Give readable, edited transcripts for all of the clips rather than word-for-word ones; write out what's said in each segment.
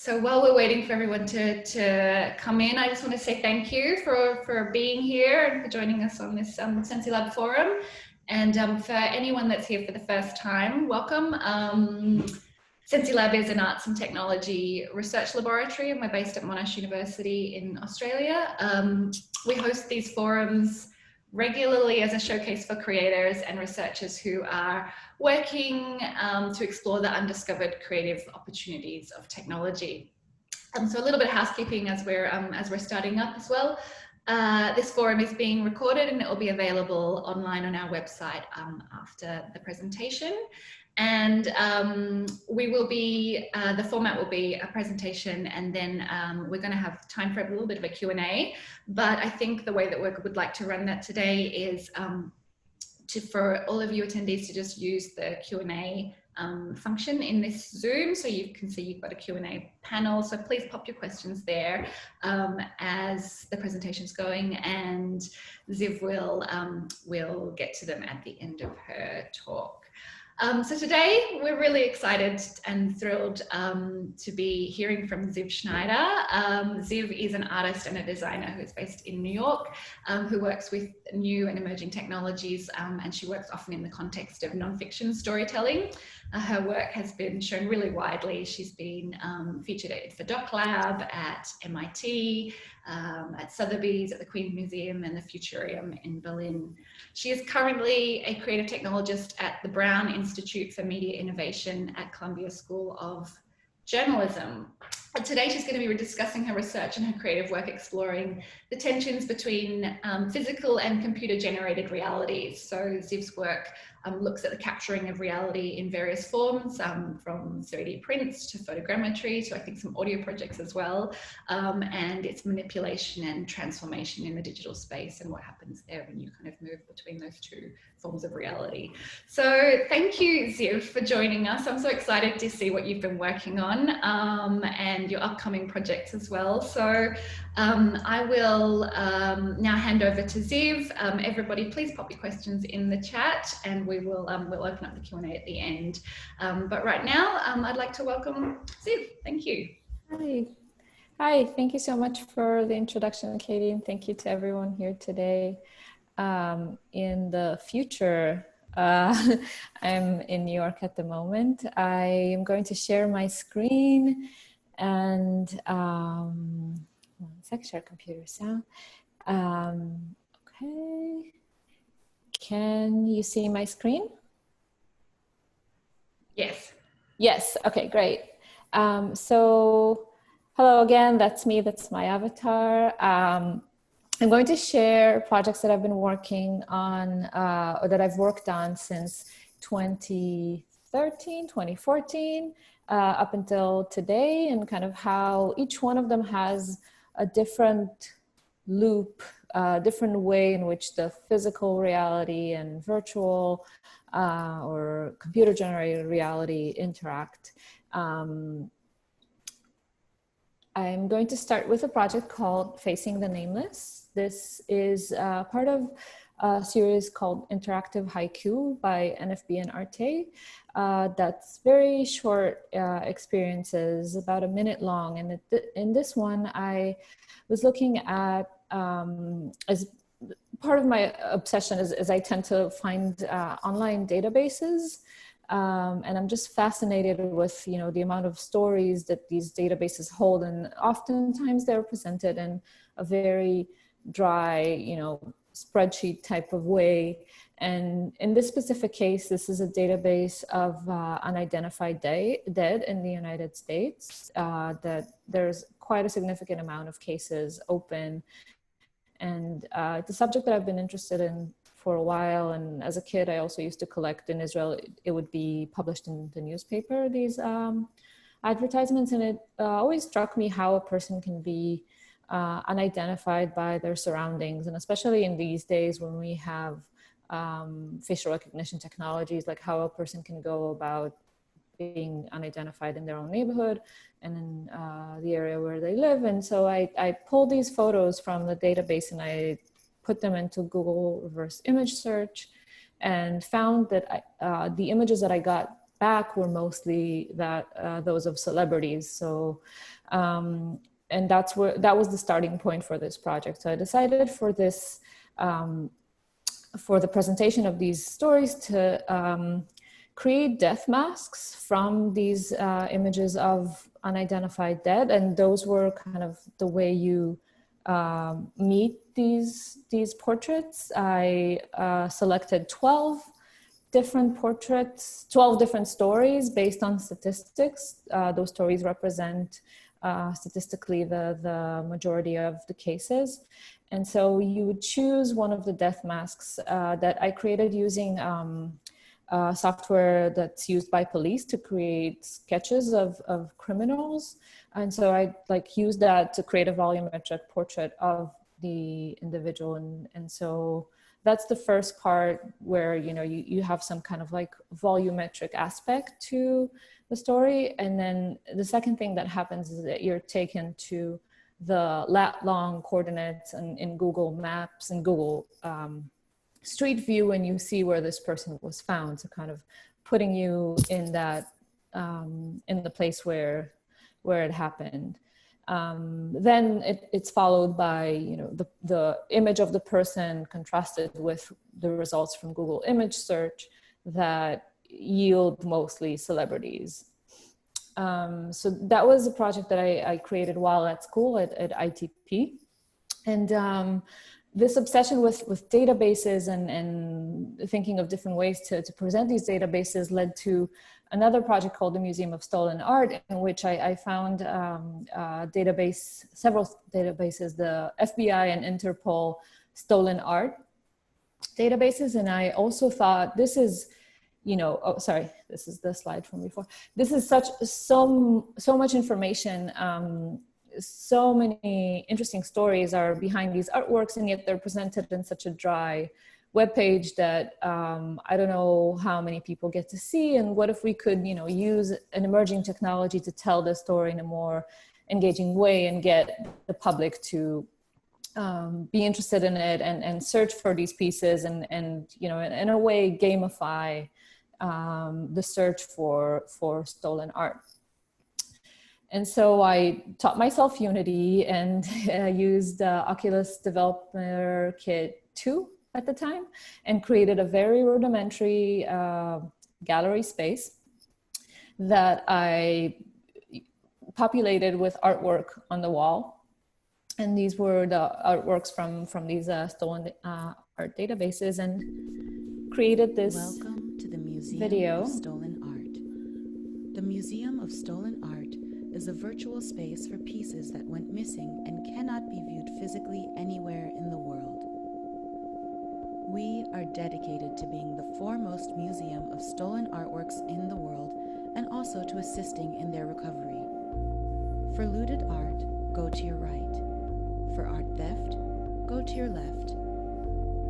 So while we're waiting for everyone to come in, I just want to say thank you for being here and for joining us on this SensiLab forum. And for anyone that's here for the first time, welcome. SensiLab is an arts and technology research laboratory, and we're based at Monash University in Australia. We host these forums regularly as a showcase for creators and researchers who are working to explore the undiscovered creative opportunities of technology. So a little bit of housekeeping as we're starting up as well. This forum is being recorded and it will be available online on our website after the presentation. And we will be, the format will be a presentation, and then we're going to have time for a little bit of a Q&A. But I think the way that we would like to run that today is for all of you attendees to just use the Q&A function in this Zoom, so you can see you've got a Q&A panel. So please pop your questions there as the presentation's going, and Ziv will get to them at the end of her talk. So today we're really excited and thrilled to be hearing from Ziv Schneider. Ziv is an artist and a designer who is based in New York, who works with new and emerging technologies, and she works often in the context of nonfiction storytelling. Her work has been shown really widely. She's been featured at IDFA Doc Lab, at MIT, at Sotheby's, at the Queen Museum, and the Futurium in Berlin. She is currently a creative technologist at the Brown Institute for Media Innovation at Columbia School of Journalism. And today she's going to be discussing her research and her creative work exploring the tensions between physical and computer-generated realities. So Ziv's work looks at the capturing of reality in various forms, from 3D prints to photogrammetry to I think some audio projects as well, and its manipulation and transformation in the digital space and what happens there when you kind of move between those two forms of reality. So thank you, Ziv, for joining us. I'm so excited to see what you've been working on and your upcoming projects as well. So I will now hand over to Ziv. Everybody, please pop your questions in the chat, and we'll open up the Q&A at the end. But right now, I'd like to welcome Ziv. Thank you. Hi, thank you so much for the introduction, Katie, and thank you to everyone here today. In the future, I'm in New York at the moment. I am going to share my screen and one sec, share computer sound. Okay. Can you see my screen? Yes. Yes, okay, great. So hello again, that's me, that's my avatar. I'm going to share projects that I've been working on, or that I've worked on since 2014, up until today, and kind of how each one of them has a different loop, different way in which the physical reality and virtual or computer-generated reality interact. I'm going to start with a project called Facing the Nameless. This is part of a series called Interactive Haiku by NFB and Arte. That's very short experiences, about a minute long. And in this one, I was looking at, as part of my obsession is I tend to find online databases. And I'm just fascinated with, you know, the amount of stories that these databases hold, and oftentimes they're presented in a very dry, you know, spreadsheet type of way. And in this specific case, this is a database of unidentified dead in the United States, that there's quite a significant amount of cases open. And it's a subject that I've been interested in for a while, and as a kid I also used to collect in Israel. It would be published in the newspaper, these advertisements, and it always struck me how a person can be unidentified by their surroundings, and especially in these days when we have facial recognition technologies, like how a person can go about being unidentified in their own neighborhood and in the area where they live. And so I pulled these photos from the database and I put them into Google reverse image search, and found that the images that I got back were mostly those of celebrities. So, and that was the starting point for this project. So I decided for this, for the presentation of these stories to create death masks from these images of unidentified dead. And those were kind of the way you meet these portraits. I selected 12 different portraits, 12 different stories based on statistics. Those stories represent statistically the majority of the cases. And so you would choose one of the death masks that I created using software that's used by police to create sketches of criminals. And so I used that to create a volumetric portrait of the individual. And so that's the first part where, you have some kind of volumetric aspect to the story. And then the second thing that happens is that you're taken to the lat-long coordinates in Google Maps and Google Street View, and you see where this person was found. So kind of putting you in that, in the place where it happened. Then it's followed by, the image of the person contrasted with the results from Google image search that yield mostly celebrities. So that was a project that I created while at school at ITP. And this obsession with databases and thinking of different ways to present these databases led to another project called the Museum of Stolen Art, in which I found several databases, the FBI and Interpol stolen art databases. And I also thought, this is, oh, sorry, this is the slide from before. This is so much information. So many interesting stories are behind these artworks, and yet they're presented in such a dry webpage that I don't know how many people get to see. And what if we could, use an emerging technology to tell the story in a more engaging way and get the public to be interested in it and search for these pieces and in a way gamify the search for stolen art. And so I taught myself Unity and used Oculus Developer Kit 2 at the time and created a very rudimentary gallery space that I populated with artwork on the wall. And these were the artworks from these stolen art databases, and created this Welcome to the Museum video of Stolen Art. The Museum of Stolen Art is a virtual space for pieces that went missing and cannot be viewed physically anywhere in the world. We are dedicated to being the foremost museum of stolen artworks in the world, and also to assisting in their recovery. For looted art, go to your right. For art theft, go to your left.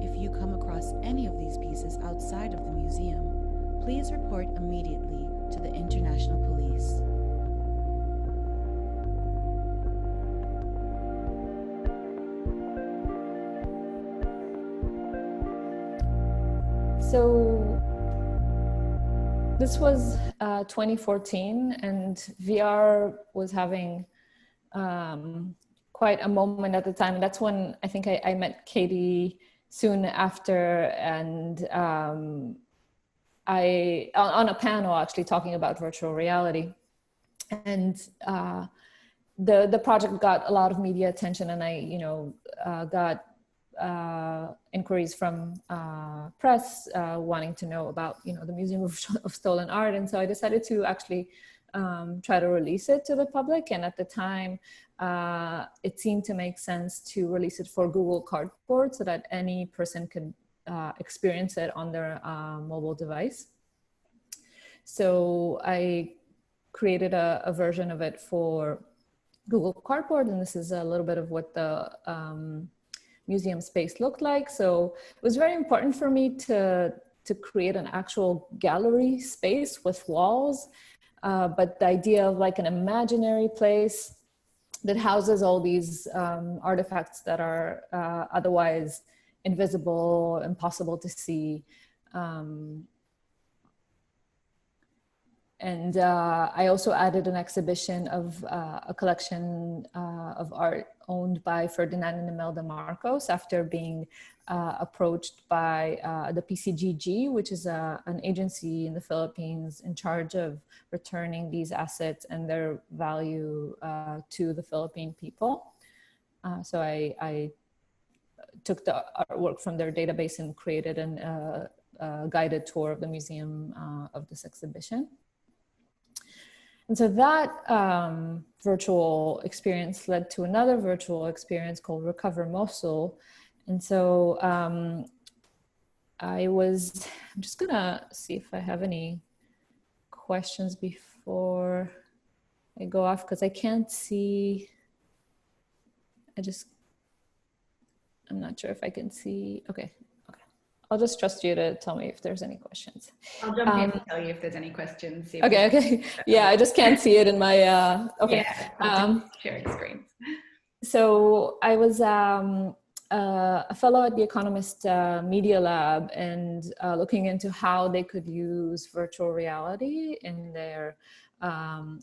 If you come across any of these pieces outside of the museum, please report immediately to the International Police. So this was 2014, and VR was having quite a moment at the time. And that's when I think I met Katie soon after, and I on a panel actually talking about virtual reality. And the project got a lot of media attention, and I got inquiries from press wanting to know about the Museum of Stolen Art. And so I decided to actually try to release it to the public. And at the time it seemed to make sense to release it for Google Cardboard so that any person could experience it on their mobile device. So I created a version of it for Google Cardboard, and this is a little bit of what the museum space looked like. So it was very important for me to create an actual gallery space with walls, but the idea of like an imaginary place that houses all these artifacts that are otherwise invisible, impossible to see. And I also added an exhibition of a collection of art owned by Ferdinand and Imelda Marcos after being approached by the PCGG, which is an agency in the Philippines in charge of returning these assets and their value to the Philippine people. So I took the artwork from their database and created a guided tour of the museum of this exhibition. And so that virtual experience led to another virtual experience called Recover Mosul. And so I'm just gonna see if I have any questions before I go off, because I can't see, I'm not sure if I can see, okay. I'll just trust you to tell me if there's any questions. I'll jump in and tell you if there's any questions. Okay. Yeah, I just can't see it in my, okay. Yeah, sharing screen. So I was a fellow at the Economist Media Lab and looking into how they could use virtual reality in their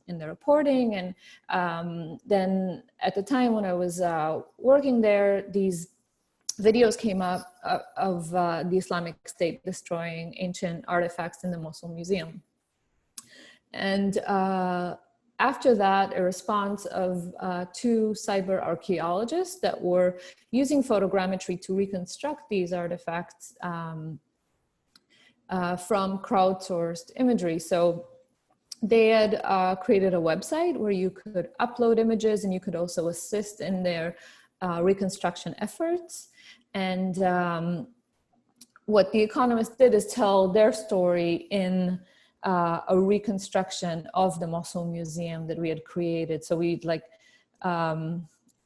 reporting. And then at the time when I was working there, these videos came up of the Islamic State destroying ancient artifacts in the Mosul Museum. And after that, a response of two cyber archaeologists that were using photogrammetry to reconstruct these artifacts from crowdsourced imagery. So they had created a website where you could upload images and you could also assist in their reconstruction efforts. And what The Economist did is tell their story in a reconstruction of the Mosul Museum that we had created. So we'd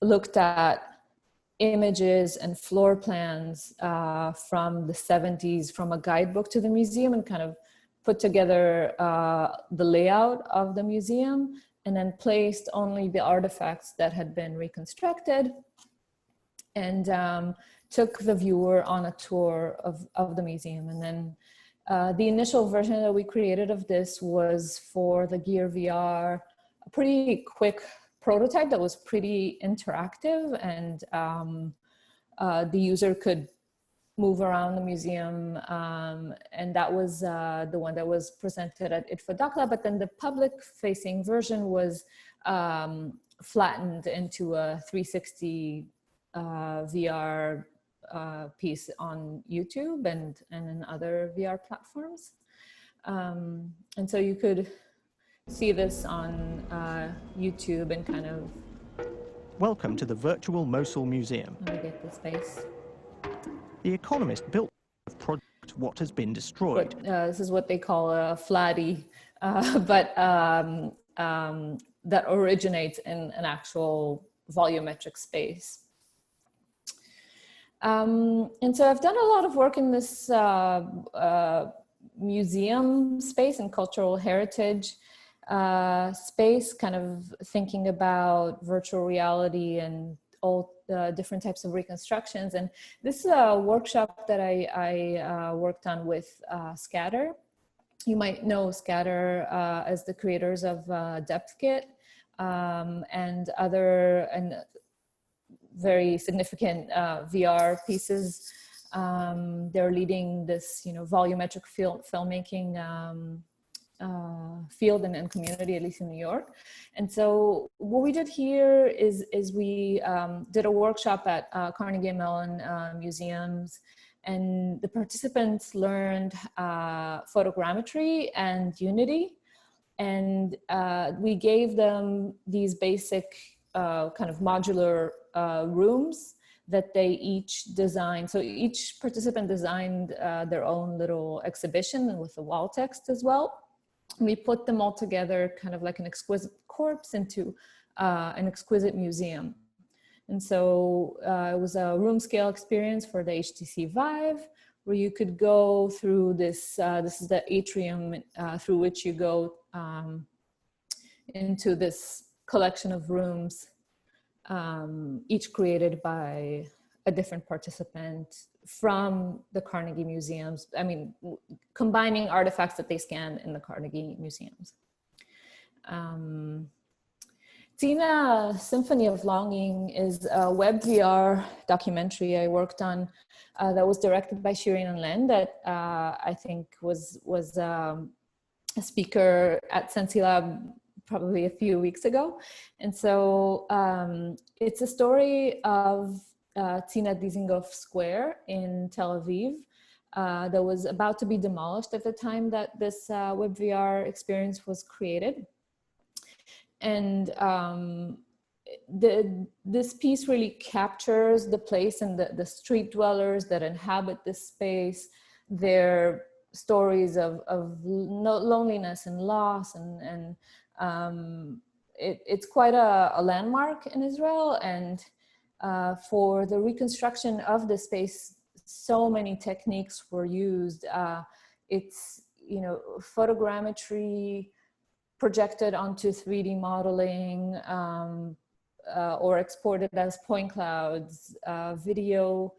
looked at images and floor plans from the 70s from a guidebook to the museum and kind of put together the layout of the museum and then placed only the artifacts that had been reconstructed and took the viewer on a tour of the museum. And then the initial version that we created of this was for the Gear VR, a pretty quick prototype that was pretty interactive, and the user could move around the museum, and that was the one that was presented at IDFA Doc Lab. But then the public-facing version was flattened into a 360 VR piece on YouTube and in other VR platforms. And so you could see this on YouTube and kind of... Welcome to the virtual Mosul Museum. Let me get the space. The Economist built a project What Has Been Destroyed. This is what they call a flatty, but that originates in an actual volumetric space. And so I've done a lot of work in this museum space and cultural heritage space, kind of thinking about virtual reality and all different types of reconstructions. And this is a workshop that I worked on with Scatter. You might know Scatter as the creators of DepthKit and other very significant VR pieces. They're leading this, volumetric filmmaking field and community, at least in New York. And so what we did here is we did a workshop at Carnegie Mellon museums, and the participants learned photogrammetry and Unity. And we gave them these basic kind of modular rooms that they each designed. So each participant designed their own little exhibition with the wall text as well. We put them all together kind of like an exquisite corpse into an exquisite museum. And so it was a room scale experience for the HTC Vive, where you could go through this, this is the atrium through which you go into this collection of rooms, each created by a different participant from the Carnegie museums. I mean, combining artifacts that they scanned in the Carnegie museums. Tina Symphony of Longing is a web VR documentary I worked on that was directed by Shirin and Len, that I think was a speaker at SensiLab probably a few weeks ago. And so it's a story of Tina Dizengoff Square in Tel Aviv that was about to be demolished at the time that this web VR experience was created. And this piece really captures the place and the street dwellers that inhabit this space, their stories of loneliness and loss, and it's quite a landmark in Israel. And for the reconstruction of the space, so many techniques were used. It's, you know, photogrammetry projected onto 3D modeling, or exported as point clouds, video,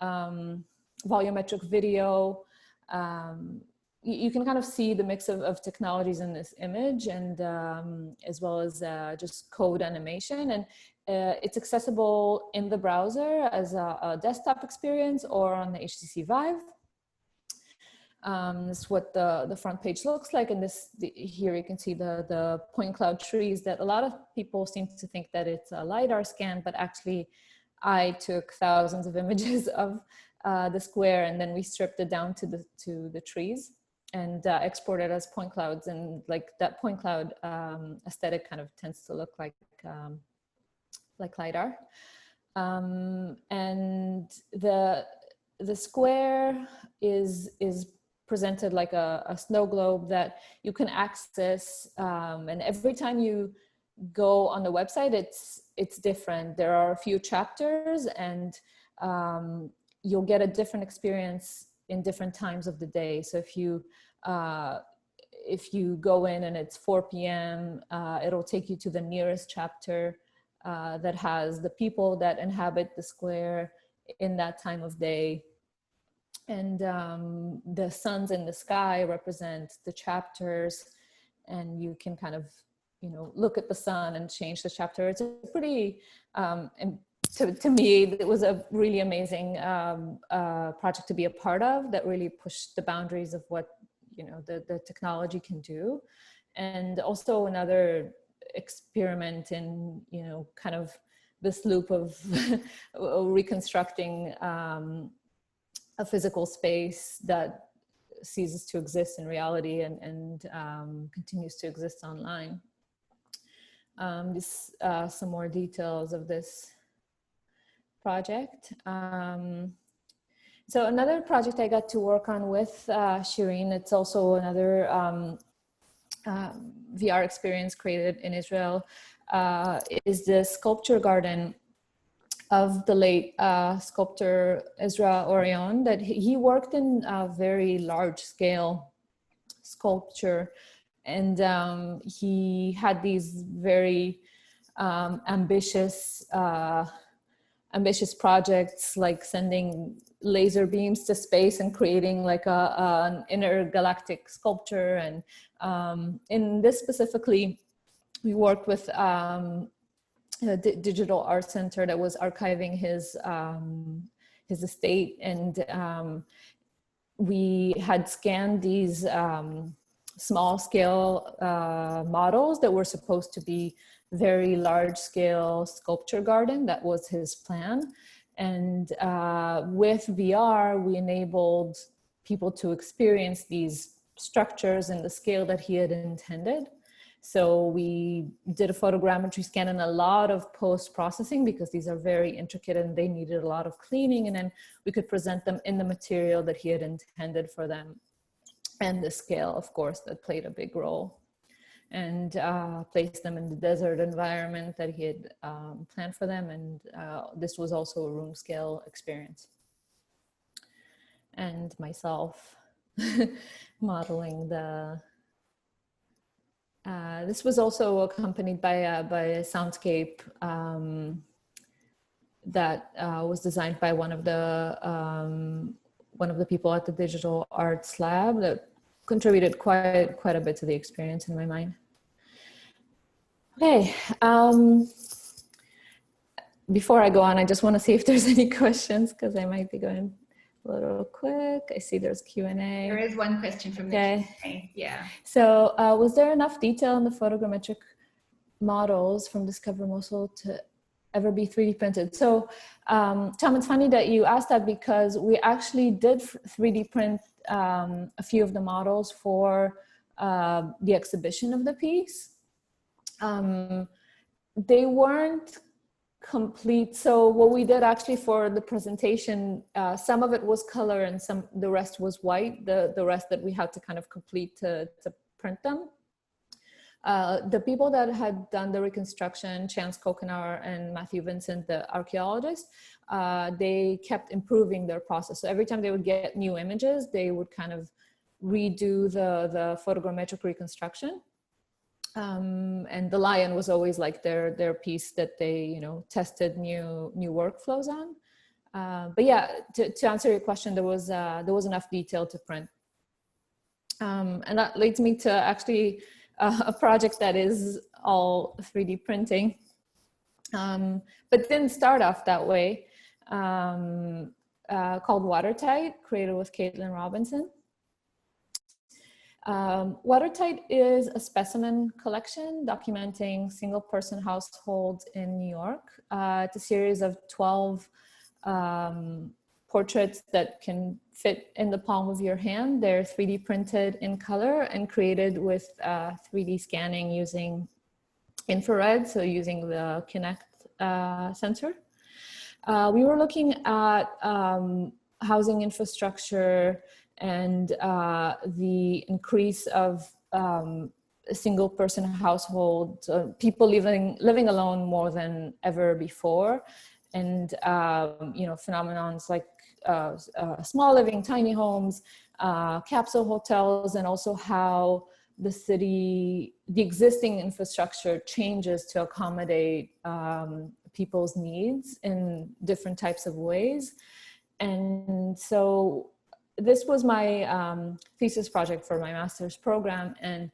volumetric video. You can kind of see the mix of technologies in this image, and as well as just code animation. And it's accessible in the browser as a desktop experience or on the HTC Vive. This is what the front page looks like. And here you can see the point cloud trees that a lot of people seem to think that it's a LiDAR scan, but actually I took thousands of images of the square, and then we stripped it down to the trees and exported as point clouds. And like that point cloud aesthetic kind of tends to look like LiDAR. And the square is presented like a snow globe that you can access, and every time you go on the website, it's different. There are a few chapters, and you'll get a different experience in different times of the day. So if you go in and it's 4 p.m., it'll take you to the nearest chapter that has the people that inhabit the square in that time of day. And the suns in the sky represent the chapters, and you can kind of, you know, look at the sun and change the chapter. It's a pretty, and to me, it was a really amazing project to be a part of, that really pushed the boundaries of what, you know, the technology can do. And also another experiment in, you know, kind of this loop of reconstructing a physical space that ceases to exist in reality and continues to exist online. Some more details of this project. So another project I got to work on with Shirin, it's also another VR experience created in Israel, is the sculpture garden of the late sculptor Ezra Orion. That he worked in a very large scale sculpture, and he had these very ambitious projects, like sending laser beams to space and creating like an intergalactic sculpture. And in this specifically, we worked with a digital art center that was archiving his estate, and we had scanned these small scale models that were supposed to be very large scale sculpture garden. That was his plan. And with VR, we enabled people to experience these structures in the scale that he had intended. So we did a photogrammetry scan and a lot of post-processing, because these are very intricate and they needed a lot of cleaning, and then we could present them in the material that he had intended for them. And the scale, of course, that played a big role. And placed them in the desert environment that he had planned for them. And this was also a room scale experience. And myself modeling the... this was also accompanied by a soundscape that was designed by one of the people at the Digital Arts Lab that contributed quite a bit to the experience in my mind. Okay, before I go on, I just want to see if there's any questions because I might be going a little quick. I see there's Q&A. There is one question from the Q&A, yeah. So was there enough detail in the photogrammetric models from Discover Mosul to ever be 3D printed? So Tom, it's funny that you asked that because we actually did 3D print a few of the models for the exhibition of the piece. They weren't complete. So what we did actually for the presentation, some of it was color and the rest was white, the rest that we had to kind of complete to print them. The people that had done the reconstruction, Chance Kokenauer and Matthew Vincent, the archaeologist, they kept improving their process. So every time they would get new images, they would kind of redo the photogrammetric reconstruction. And the lion was always like their piece that they, tested new workflows on. But yeah, to answer your question, there was enough detail to print. And that leads me to actually a project that is all 3D printing, but didn't start off that way, called Watertight, created with Caitlin Robinson. Watertight is a specimen collection documenting single-person households in New York. It's a series of 12 portraits that can fit in the palm of your hand. They're 3D printed in color and created with 3D scanning using infrared, so using the Kinect sensor. We were looking at housing infrastructure and the increase of single person households, people living alone more than ever before, and phenomenons like small living, tiny homes, capsule hotels, and also how the existing infrastructure changes to accommodate people's needs in different types of ways. And so this was my thesis project for my master's program, and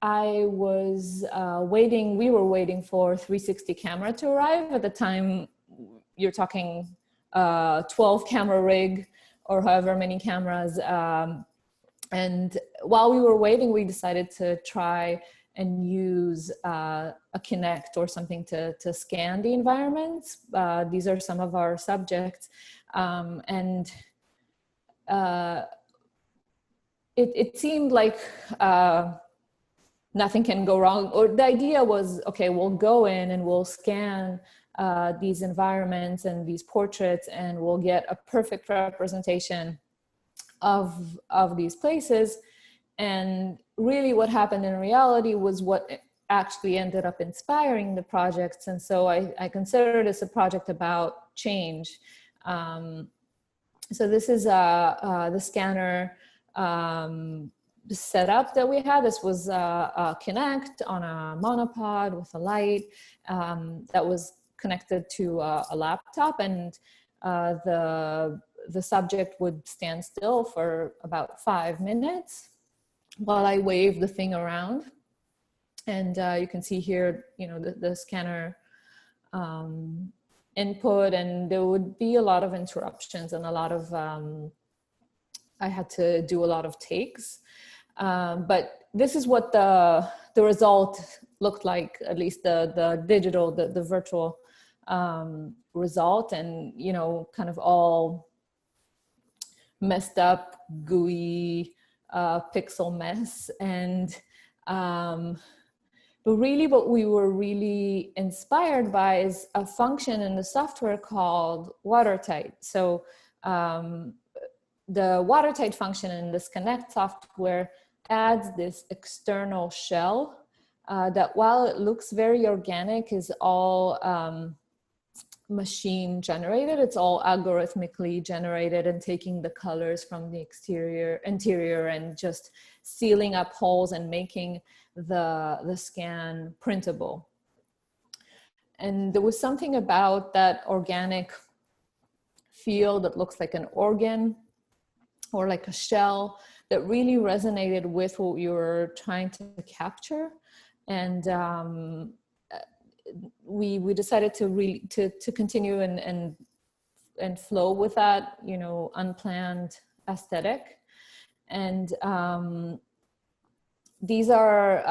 I was we were waiting for 360 camera to arrive. At the time, you're talking 12 camera rig or however many cameras. And while we were waiting, we decided to try and use a Kinect or something to scan the environments. These are some of our subjects. It seemed like nothing can go wrong. Or the idea was, okay, we'll go in and we'll scan these environments and these portraits, and we'll get a perfect representation of these places. And really what happened in reality was what actually ended up inspiring the projects. And so I consider this a project about change. So this is the scanner setup that we had. This was a Kinect on a monopod with a light that was connected to a laptop, and the subject would stand still for about 5 minutes while I wave the thing around. And you can see here, the scanner input, and there would be a lot of interruptions and a lot of, I had to do a lot of takes. But this is what the result looked like, at least the digital, the virtual result, and, kind of all messed up, gooey, pixel mess. And but really what we were really inspired by is a function in the software called Watertight. So the Watertight function in this Kinect software adds this external shell that, while it looks very organic, is all machine generated. It's all algorithmically generated and taking the colors from the interior and just sealing up holes and making the scan printable. And there was something about that organic feel that looks like an organ or like a shell that really resonated with what we were trying to capture. And we decided to really to continue and flow with that, you know, unplanned aesthetic. And these are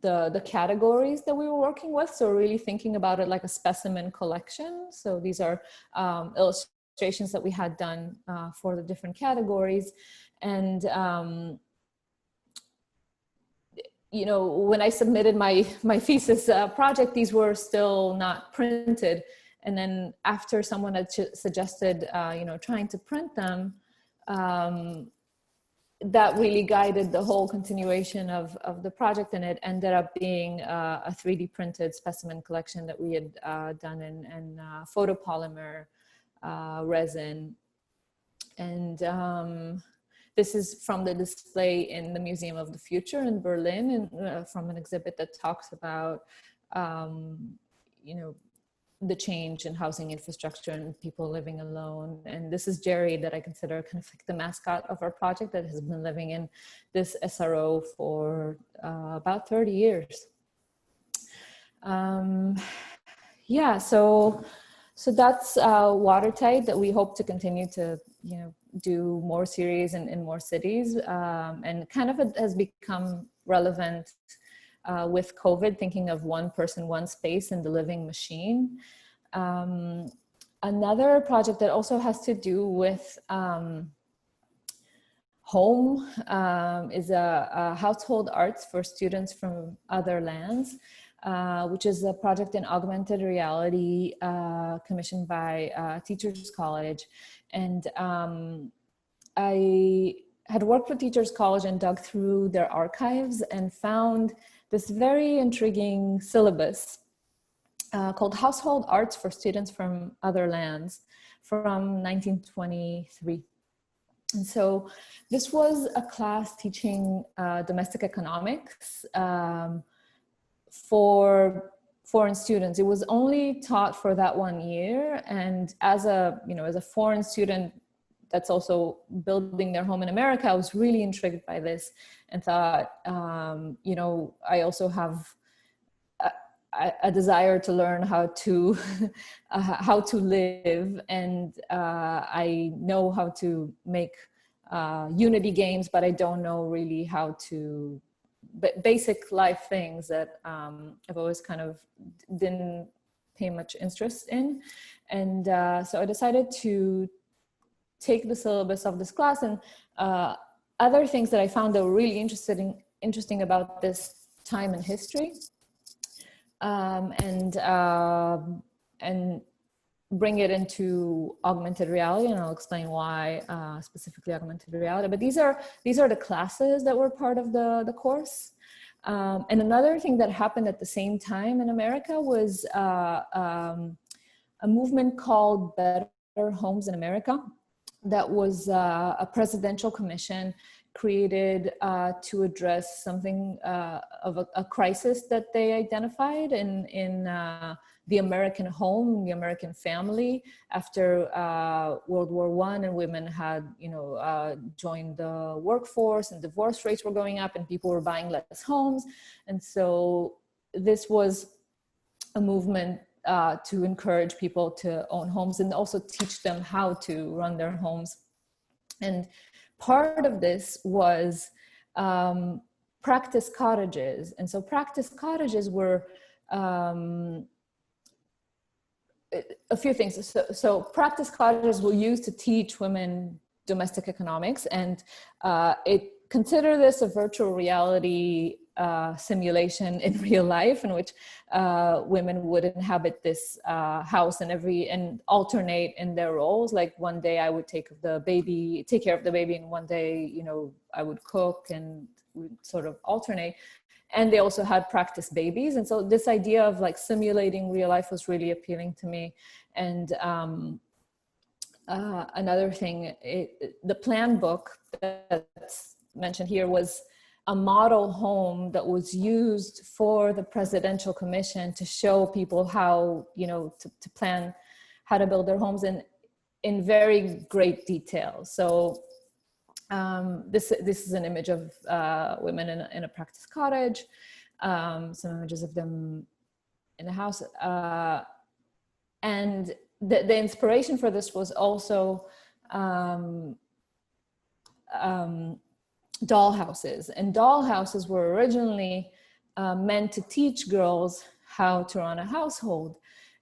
the categories that we were working with. So really thinking about it like a specimen collection. So these are illustrations that we had done for the different categories. And you know, when I submitted my thesis project, these were still not printed. And then after someone had suggested, you know, trying to print them, that really guided the whole continuation of the project. And it ended up being a 3D printed specimen collection that we had done in photopolymer resin. And this is from the display in the Museum of the Future in Berlin, and from an exhibit that talks about, you know, the change in housing infrastructure and people living alone. And this is Jerry, that I consider kind of like the mascot of our project, that has been living in this SRO for about 30 years. Yeah, so that's Watertight, that we hope to continue to, you know, do more series in more cities, and kind of it has become relevant with COVID, thinking of one person, one space in the living machine. Another project that also has to do with home is a household arts for students from other lands, which is a project in augmented reality commissioned by Teachers College. And I had worked with Teachers College and dug through their archives and found this very intriguing syllabus called Household Arts for Students from Other Lands from 1923. And so this was a class teaching domestic economics for foreign students. It was only taught for that 1 year. And as a, you know, as a foreign student that's also building their home in America, I was really intrigued by this and thought, you know, I also have a desire to learn how to live, and I know how to make Unity games, but I don't know really how to basic life things that I've always kind of didn't pay much interest in. And so I decided to take the syllabus of this class, and other things that I found that were really interesting about this time in history, and bring it into augmented reality, and I'll explain why specifically augmented reality. But these are the classes that were part of the course. And another thing that happened at the same time in America was a movement called Better Homes in America. That was a presidential commission created to address something of a crisis that they identified in the American home, the American family, after World War I, and women had, you know, joined the workforce, and divorce rates were going up, and people were buying less homes. And so this was a movement to encourage people to own homes and also teach them how to run their homes. And part of this was practice cottages. And so practice cottages were a few things. So practice cottages were used to teach women domestic economics, and consider this a virtual reality simulation in real life, in which women would inhabit this house and alternate in their roles. Like one day I would take care of the baby, and one day, you know, I would cook, and we'd sort of alternate. And they also had practice babies. And so this idea of like simulating real life was really appealing to me. And another thing, the plan book that's mentioned here was a model home that was used for the presidential commission to show people how, to plan how to build their homes in very great detail. So this is an image of women in a practice cottage, some images of them in a house. And the inspiration for this was also dollhouses. And dollhouses were originally meant to teach girls how to run a household.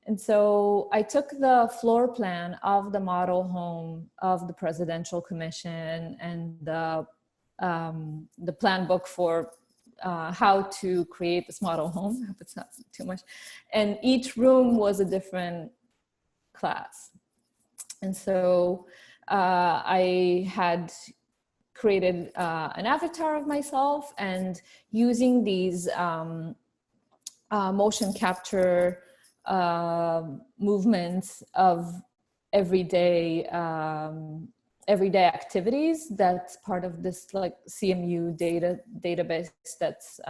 And so I took the floor plan of the model home of the Presidential Commission and the plan book for how to create this model home. I hope it's not too much. And each room was a different class. And so I had created an avatar of myself, and using these motion capture movements of everyday activities, that's part of this like CMU database that's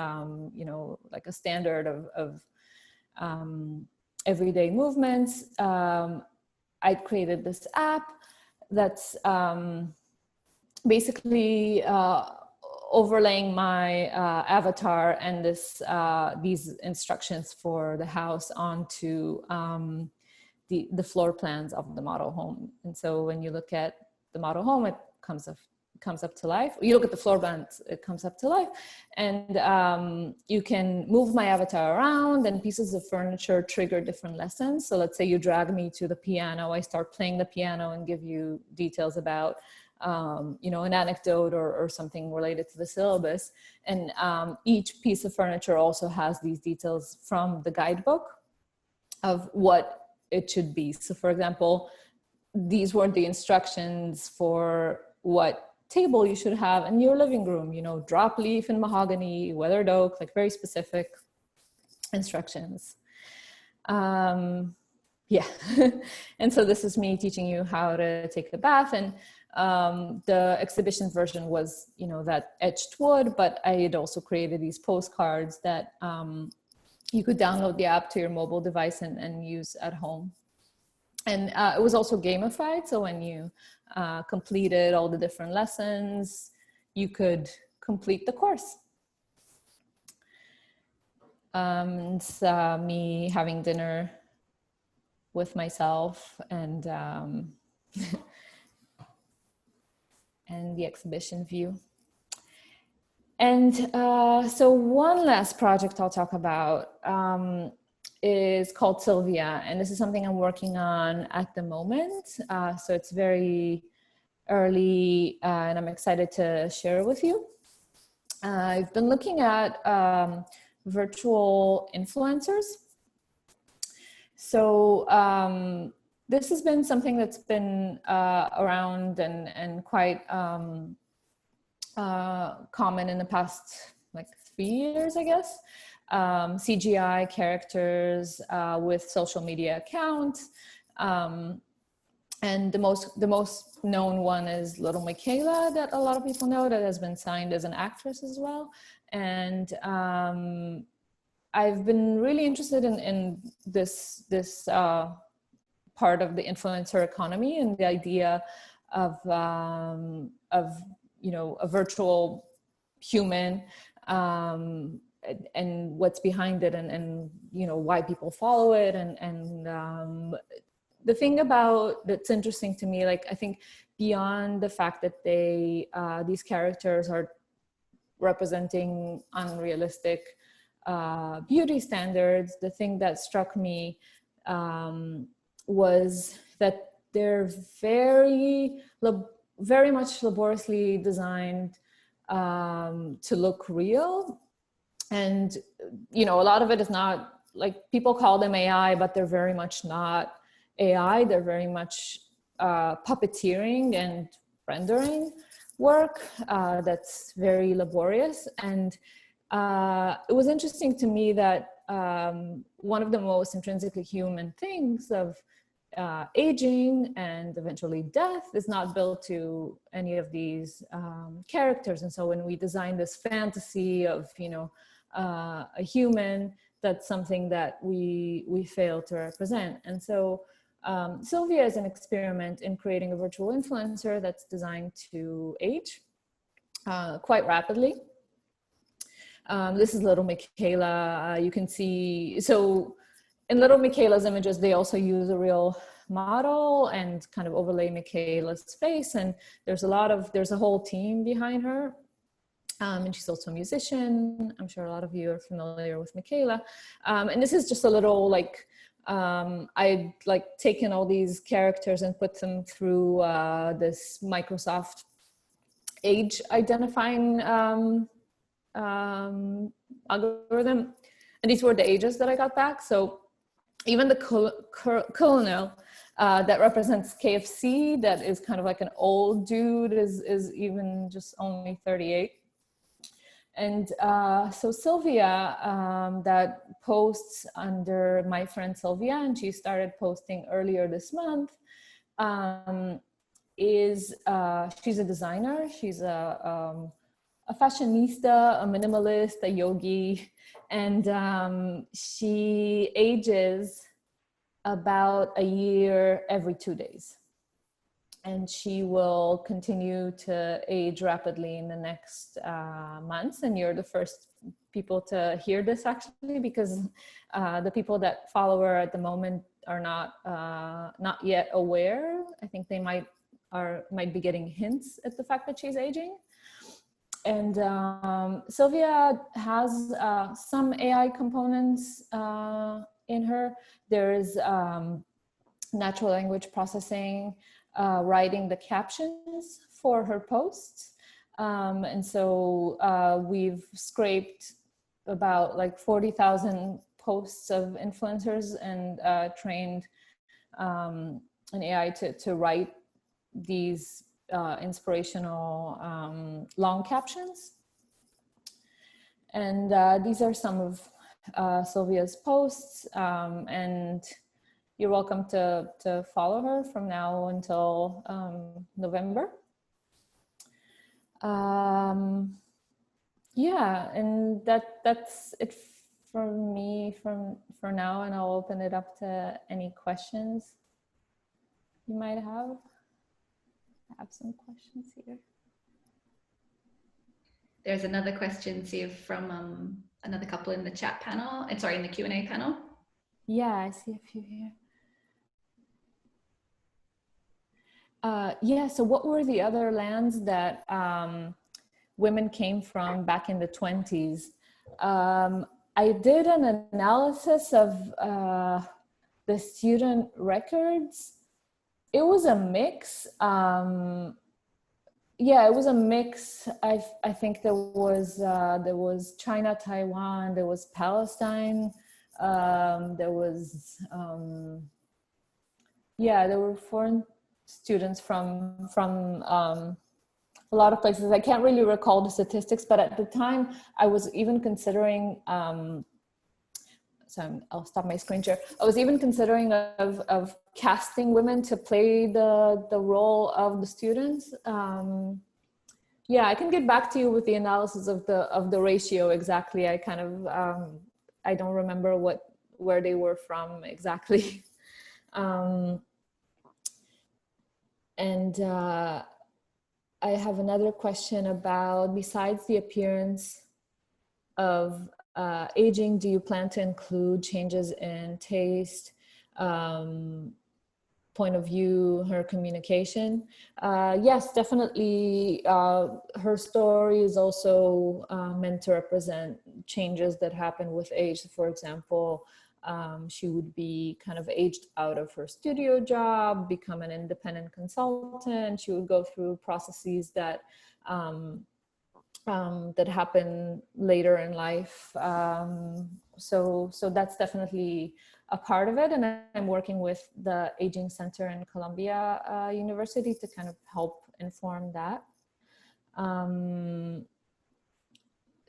like a standard of everyday movements. I created this app that's basically overlaying my avatar and these instructions for the house onto the floor plans of the model home. And so when you look at the model home, it comes up to life. You look at the floor plans, it comes up to life. And you can move my avatar around, and pieces of furniture trigger different lessons. So let's say you drag me to the piano, I start playing the piano and give you details about an anecdote or something related to the syllabus. And each piece of furniture also has these details from the guidebook of what it should be. So for example, these were the instructions for what table you should have in your living room, drop leaf and mahogany, weathered oak, like very specific instructions. Yeah. And so this is me teaching you how to take a bath. And the exhibition version was, that etched wood, but I had also created these postcards that you could download the app to your mobile device and use at home. And it was also gamified. So when you completed all the different lessons, you could complete the course. It's me having dinner with myself and and the exhibition view. And so one last project I'll talk about is called Sylvia. And this is something I'm working on at the moment. So it's very early and I'm excited to share it with you. I've been looking at virtual influencers. So this has been something that's been around and quite common in the past like 3 years, I guess. CGI characters with social media accounts. And the most known one is Little Michaela, that a lot of people know, that has been signed as an actress as well. And I've been really interested in this part of the influencer economy and the idea of a virtual human and what's behind it and why people follow it and the thing that's interesting to me, like I think beyond the fact that these characters are representing unrealistic beauty standards, the thing that struck me was that they're very much laboriously designed to look real. And, a lot of it is not, like, people call them AI, but they're very much not AI. They're very much puppeteering and rendering work that's very laborious. And it was interesting to me that one of the most intrinsically human things of aging and eventually death is not built to any of these characters. And so when we design this fantasy of, a human, that's something that we fail to represent. And so Sylvia is an experiment in creating a virtual influencer that's designed to age quite rapidly. This is little Michaela. You can see, so in little Michaela's images, they also use a real model and kind of overlay Michaela's face. And there's a whole team behind her. And she's also a musician. I'm sure a lot of you are familiar with Michaela. And this is just a little I'd taken all these characters and put them through this Microsoft age identifying algorithm. And these were the ages that I got back. So even the colonel that represents KFC, that is kind of like an old dude, is even just only 38. And so Sylvia, that posts under my friend Sylvia, and she started posting earlier this month, she's a designer. She's a fashionista, a minimalist, a yogi, and she ages about a year every 2 days. And she will continue to age rapidly in the next months. And you're the first people to hear this, actually, because the people that follow her at the moment are not yet aware. I think they might be getting hints at the fact that she's aging. And Sylvia has some AI components in her. There is natural language processing, writing the captions for her posts. And so we've scraped about 40,000 posts of influencers and trained an AI to write these inspirational long captions. And these are some of Sylvia's posts, and you're welcome to follow her from now until November. Yeah, and that's it for me for now, and I'll open it up to any questions you might have. I have some questions here. There's another question, Ziv, from another couple in the chat panel. Sorry, in the Q&A panel. Yeah, I see a few here. Yeah, so what were the other lands that women came from back in the 20s? I did an analysis of the student records. It was a mix. Yeah, it was a mix. I think there was China, Taiwan, there was Palestine, there was yeah, there were foreign students from a lot of places. I can't really recall the statistics, but at the time I was even considering so I'll stop my screen share. I was even considering of casting women to play the role of the students. Yeah, I can get back to you with the analysis of the ratio exactly. I kind of I don't remember where they were from exactly. And I have another question about, besides the appearance of aging, do you plan to include changes in taste, point of view, her communication? Yes, definitely. Her story is also meant to represent changes that happen with age. For example, she would be kind of aged out of her studio job, become an independent consultant. She would go through processes that that happen later in life. So that's definitely a part of it. And I'm working with the Aging Center in Columbia University to kind of help inform that.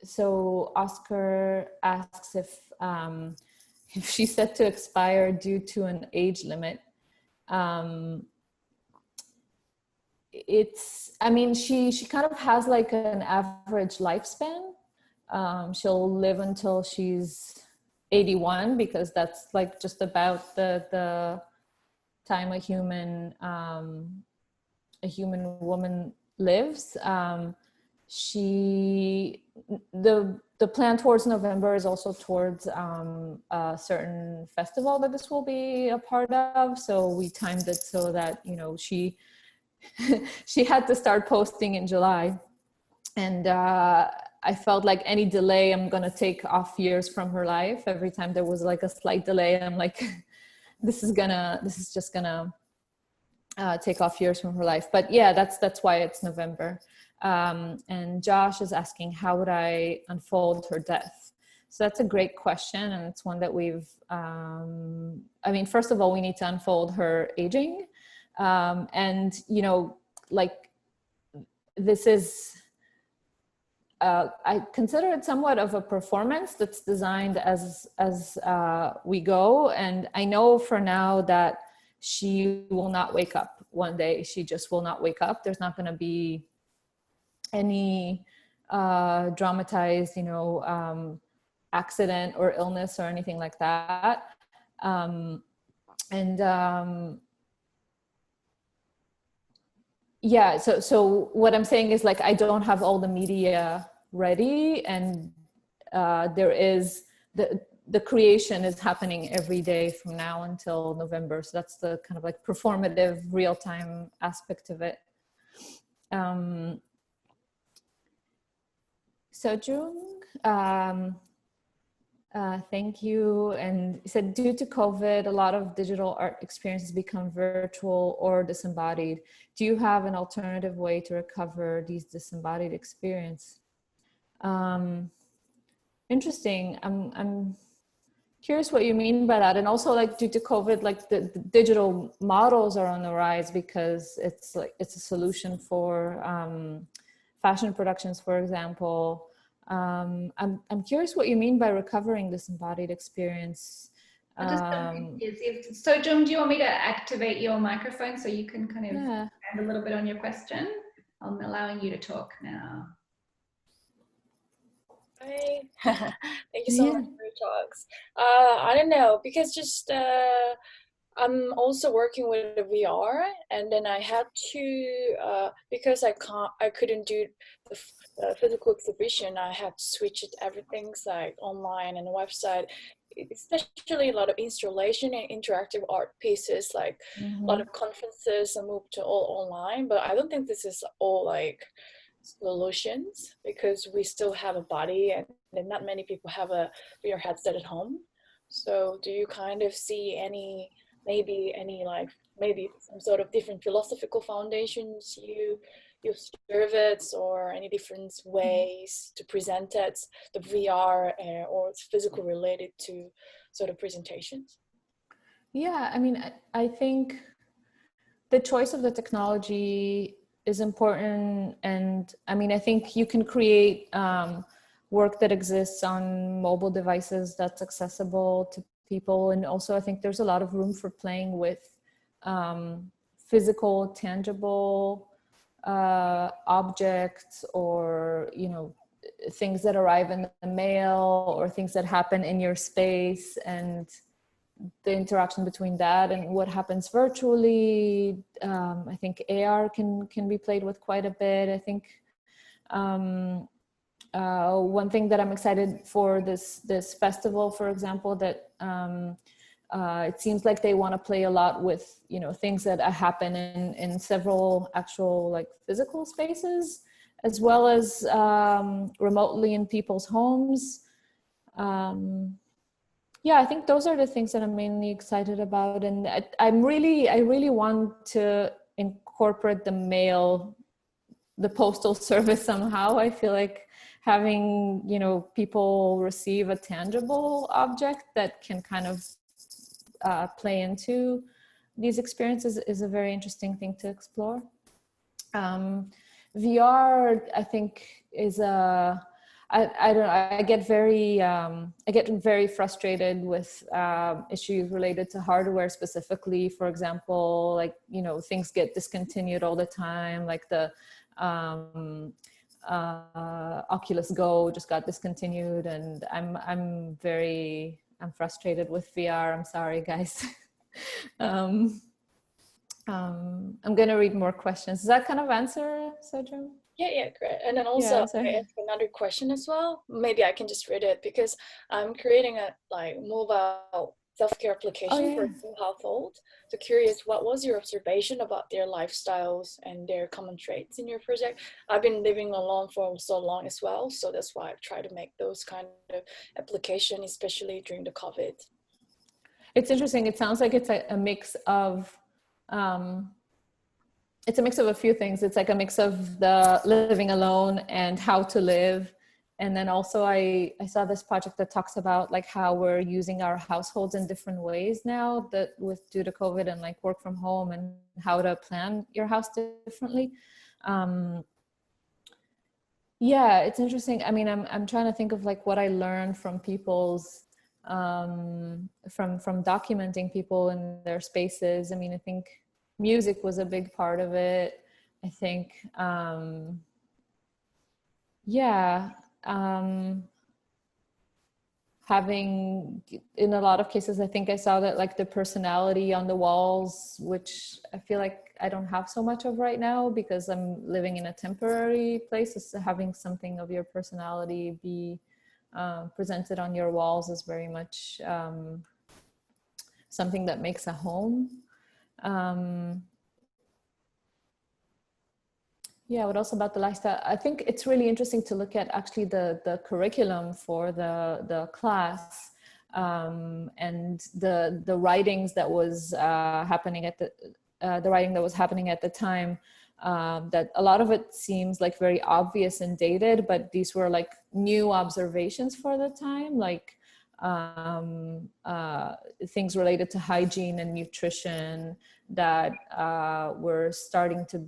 So Oscar asks if she's set to expire due to an age limit. I mean, she kind of has like an average lifespan. She'll live until she's 81, because that's like just about the time a human woman lives. The plan towards November is also towards a certain festival that this will be a part of. So we timed it so that, you know, she had to start posting in July, and I felt like any delay, I'm gonna take off years from her life. Every time there was like a slight delay, I'm like, this is just gonna take off years from her life. But yeah, that's why it's November. And Josh is asking, how would I unfold her death? So that's a great question, and it's one that we've, I mean, first of all, we need to unfold her aging. And, you know, like, this is, I consider it somewhat of a performance that's designed as we go. And I know for now that she will not wake up one day. She just will not wake up. There's not going to be any dramatized, you know, accident or illness or anything like that. Yeah, so what I'm saying is, like, I don't have all the media ready, and there is the creation is happening every day from now until November. So that's the kind of like performative real-time aspect of it. Sojung, thank you. And he said, due to COVID, a lot of digital art experiences become virtual or disembodied. Do you have an alternative way to recover these disembodied experience? Interesting. I'm curious what you mean by that. And also, like, due to COVID, like the digital models are on the rise, because it's like, it's a solution for fashion productions, for example. I'm curious what you mean by recovering this embodied experience. So Jung, do you want me to activate your microphone so you can kind of expand a little bit on your question? I'm allowing you to talk now. Hi. Thank you so much for your talks. I don't know, because just I'm also working with the VR, and then I had to because I couldn't do the physical exhibition. I had to switch it. Everything's like online and the website, especially a lot of installation and interactive art pieces, like a lot of conferences are moved to all online. But I don't think this is all like solutions, because we still have a body, and not many people have a VR headset at home. So do you kind of see maybe some sort of different philosophical foundations you observe it, or any different ways to present it, the VR or physical related to sort of presentations? Yeah, I mean, I think the choice of the technology is important. And I mean, I think you can create work that exists on mobile devices that's accessible to people. And also, I think there's a lot of room for playing with physical, tangible objects, or, you know, things that arrive in the mail, or things that happen in your space, and the interaction between that and what happens virtually. I think AR can be played with quite a bit. I think one thing that I'm excited for this festival, for example, that it seems like they want to play a lot with, you know, things that happen in several actual like physical spaces, as well as remotely in people's homes. Yeah, I think those are the things that I'm mainly excited about. And I really want to incorporate the postal service somehow. I feel like having, you know, people receive a tangible object that can kind of play into these experiences is a very interesting thing to explore. VR, I think, is I don't know, I get very frustrated with issues related to hardware specifically. For example, like, you know, things get discontinued all the time, like the Oculus Go just got discontinued, and I'm frustrated with VR. I'm sorry, guys. I'm gonna read more questions. Does that kind of answer, Sojum? Yeah, great. And then also I ask another question as well. Maybe I can just read it, because I'm creating a mobile self-care application for a new household. So curious, what was your observation about their lifestyles and their common traits in your project? I've been living alone for so long as well, so that's why I've tried to make those kind of application, especially during the COVID. It's interesting. It sounds like it's a mix of it's a mix of a few things. It's like a mix of the living alone and how to live. And then also I saw this project that talks about like how we're using our households in different ways now, that due to COVID and like work from home, and how to plan your house differently. Yeah, it's interesting. I mean, I'm trying to think of like what I learned from people's from documenting people in their spaces. I mean, I think music was a big part of it. I think, having, in a lot of cases, I think I saw that like the personality on the walls, which I feel like I don't have so much of right now because I'm living in a temporary place, is having something of your personality be presented on your walls is very much something that makes a home. Yeah, what else about the lifestyle? I think it's really interesting to look at actually the curriculum for the class, and the writings that was happening at the writing that was happening at the time. That a lot of it seems like very obvious and dated, but these were like new observations for the time, like things related to hygiene and nutrition that were starting to,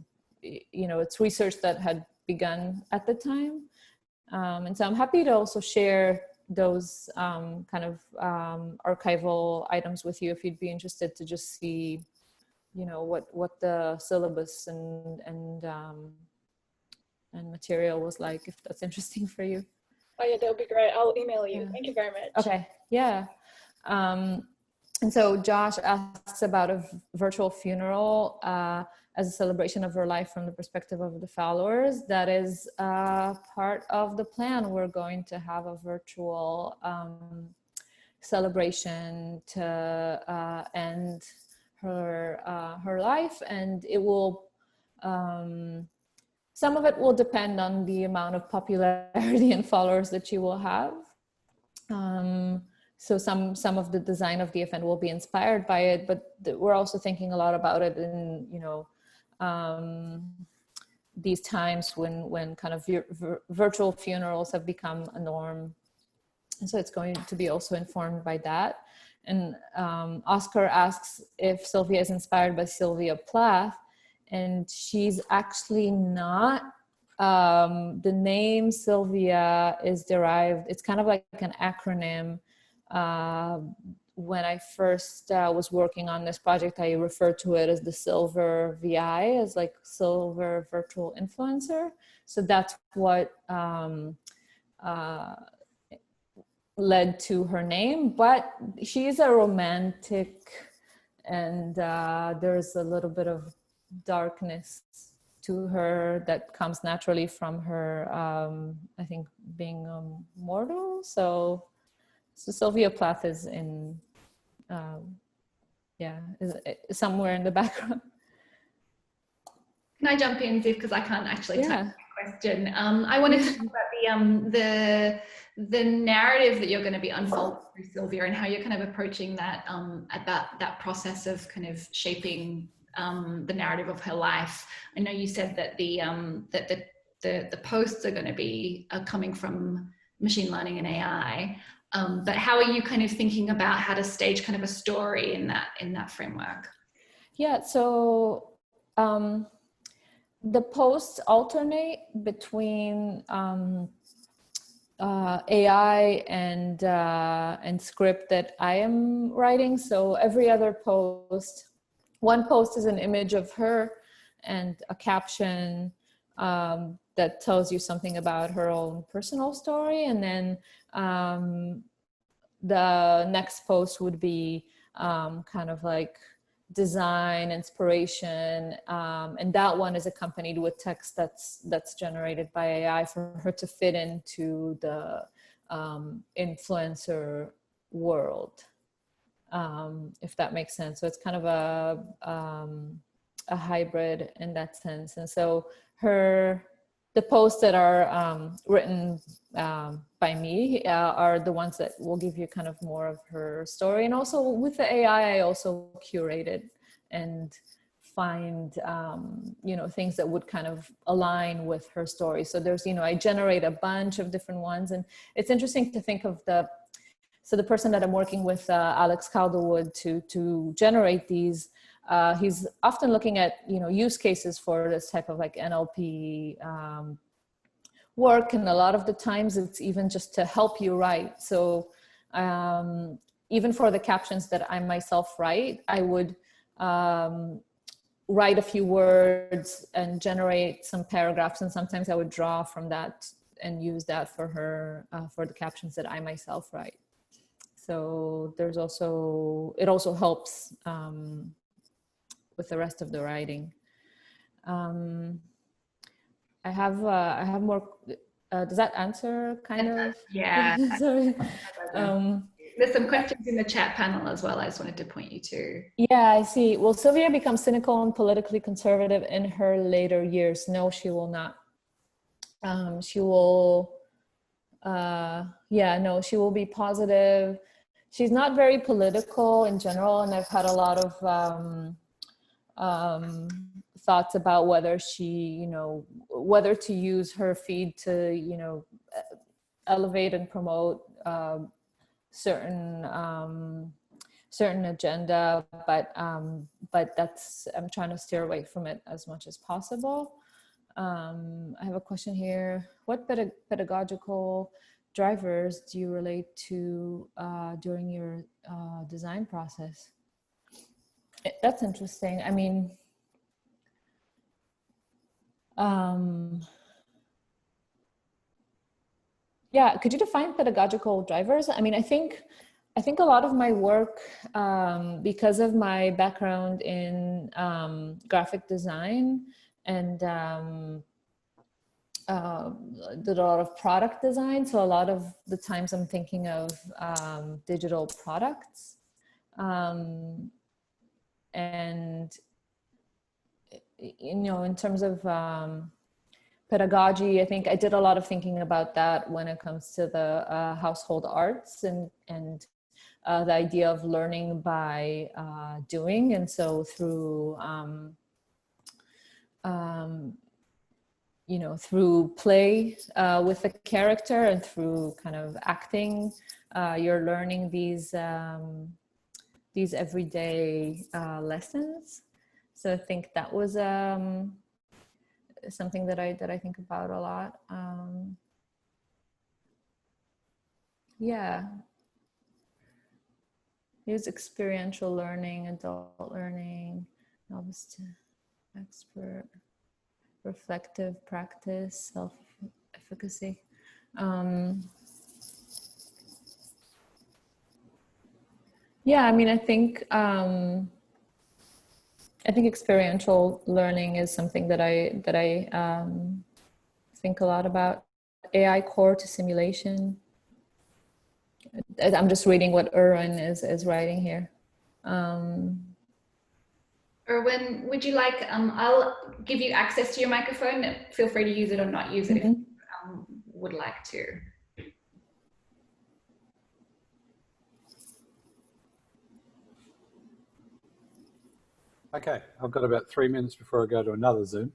you know, it's research that had begun at the time. And so I'm happy to also share those kind of archival items with you if you'd be interested to just see, you know, what the syllabus and material was like, if that's interesting for you. Oh yeah, that would be great. I'll email you. Thank you very much. Okay, yeah. And so Josh asks about a virtual funeral as a celebration of her life from the perspective of the followers. That is part of the plan. We're going to have a virtual celebration to end her life, and it will some of it will depend on the amount of popularity and followers that she will have. So some of the design of the event will be inspired by it, but we're also thinking a lot about it in, you know, these times when kind of virtual funerals have become a norm. And so it's going to be also informed by that. And Oscar asks if Sylvia is inspired by Sylvia Plath, and she's actually not. The name Sylvia is derived, it's kind of like an acronym. When I first was working on this project, I referred to it as the Silver VI, as like Silver Virtual Influencer. So that's what led to her name, but she's a romantic, and there's a little bit of darkness to her that comes naturally from her, I think, being mortal. So Sylvia Plath is in, is somewhere in the background. Can I jump in, Ziv, because I can't actually type the question. I wanted to talk about the narrative that you're going to be unfolding through Sylvia, and how you're kind of approaching that about that process of kind of shaping the narrative of her life. I know you said that the posts are going to be coming from machine learning and AI, but how are you kind of thinking about how to stage kind of a story in that framework? Yeah, so the posts alternate between AI and script that I am writing. So every other post, one post is an image of her and a caption that tells you something about her own personal story. And then the next post would be kind of like design, inspiration, and that one is accompanied with text that's generated by AI for her to fit into the influencer world, if that makes sense. So it's kind of a hybrid in that sense. And so the posts that are written by me are the ones that will give you kind of more of her story. And also with the AI, I also curated and find, things that would kind of align with her story. So there's, I generate a bunch of different ones. And it's interesting to think of the person that I'm working with, Alex Calderwood, to generate these. He's often looking at, use cases for this type of like NLP work. And a lot of the times it's even just to help you write. So even for the captions that I myself write, I would write a few words and generate some paragraphs. And sometimes I would draw from that and use that for her, for the captions that I myself write. So it also helps with the rest of the writing. I have more. Does that answer kind of? Yeah. Sorry. There's some questions in the chat panel as well. I just wanted to point you to. Yeah, I see. Will Sylvia become cynical and politically conservative in her later years? No, she will not. She will. No, she will be positive. She's not very political in general, and I've had a lot of thoughts about whether whether to use her feed to, elevate and promote certain agenda, but I'm trying to steer away from it as much as possible. I have a question here. What pedagogical drivers do you relate to during your design process? That's interesting. I mean, yeah, could you define pedagogical drivers? I mean, I think a lot of my work, because of my background in graphic design and did a lot of product design. So a lot of the times I'm thinking of digital products. And, in terms of pedagogy, I think I did a lot of thinking about that when it comes to the household arts and the idea of learning by doing. And so through, through play with the character and through kind of acting, you're learning these everyday lessons. So I think that was something that I think about a lot. Yeah. Here's experiential learning, adult learning, novice to expert, reflective practice, self-efficacy. Yeah, I mean, I think experiential learning is something that I think a lot about. AI core to simulation. I'm just reading what Erwin is writing here. Erwin, would you like, I'll give you access to your microphone. Feel free to use it or not use it if you would like to. Okay, I've got about 3 minutes before I go to another Zoom.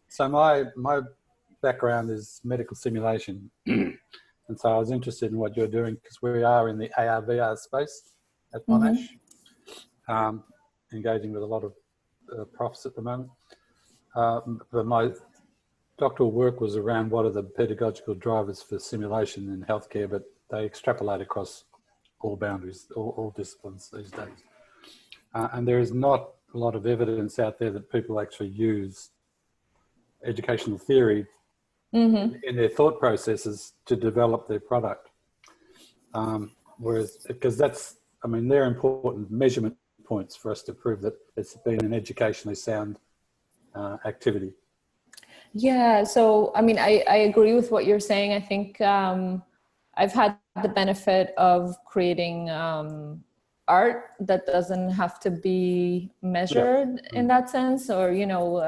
So my background is medical simulation. And so I was interested in what you're doing because we are in the AR/VR space at Monash, engaging with a lot of profs at the moment. But doctoral work was around what are the pedagogical drivers for simulation in healthcare, but they extrapolate across all boundaries, all disciplines these days. And there is not a lot of evidence out there that people actually use educational theory in their thought processes to develop their product. Whereas, because that's, I mean, they're important measurement points for us to prove that it's been an educationally sound activity. Yeah, so I mean, I agree with what you're saying. I think I've had the benefit of creating art that doesn't have to be measured in that sense, or, you know,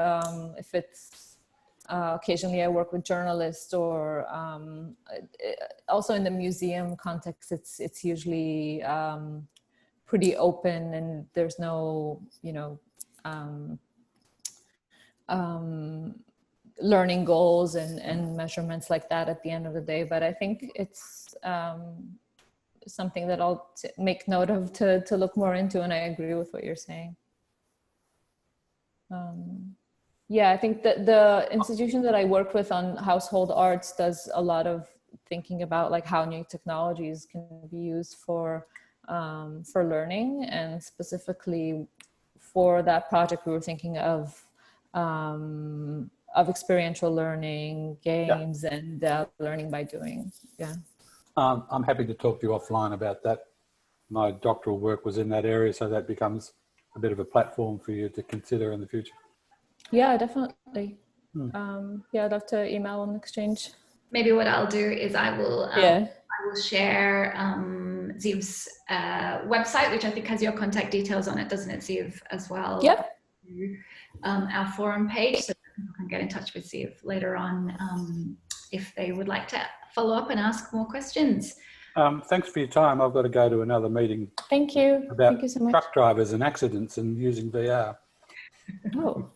if it's occasionally I work with journalists, or also in the museum context, it's usually pretty open, and there's no, you know, learning goals and measurements like that at the end of the day. But I think it's something that I'll make note of to look more into, and I agree with what you're saying. Yeah, I think that the institution that I work with on household arts does a lot of thinking about like how new technologies can be used for learning, and specifically for that project we were thinking of experiential learning, games, and learning by doing. Yeah. I'm happy to talk to you offline about that. My doctoral work was in that area, so that becomes a bit of a platform for you to consider in the future. Yeah, definitely. Yeah, I'd love to email and exchange. Maybe what I'll do is I will share Ziv's website, which I think has your contact details on it, doesn't it, Ziv, as well? Yep. Our forum page, so people can get in touch with Ziv later on if they would like to follow up and ask more questions. Thanks for your time. I've got to go to another meeting. Thank you. About Thank you so much. Truck drivers and accidents and using VR. Oh.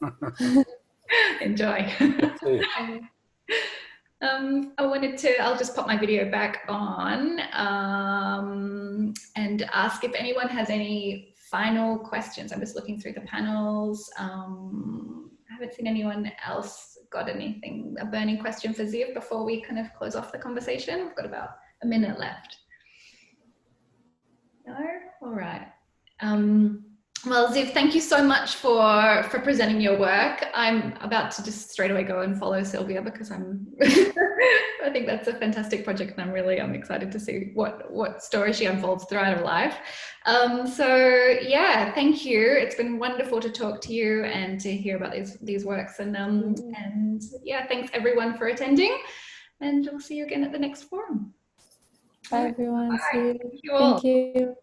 Enjoy. I'll just pop my video back on and ask if anyone has any final questions. I'm just looking through the panels. I haven't seen anyone else got anything, a burning question for Ziv before we kind of close off the conversation. We've got about a minute left. No? All right. Well, Ziv, thank you so much for presenting your work. I'm about to just straight away go and follow Sylvia because I think that's a fantastic project, and I'm excited to see what story she unfolds throughout her life. So yeah, thank you. It's been wonderful to talk to you and to hear about these works, and yeah, thanks everyone for attending, and we'll see you again at the next forum. Bye everyone. Bye. See you. Thank you all. Thank you.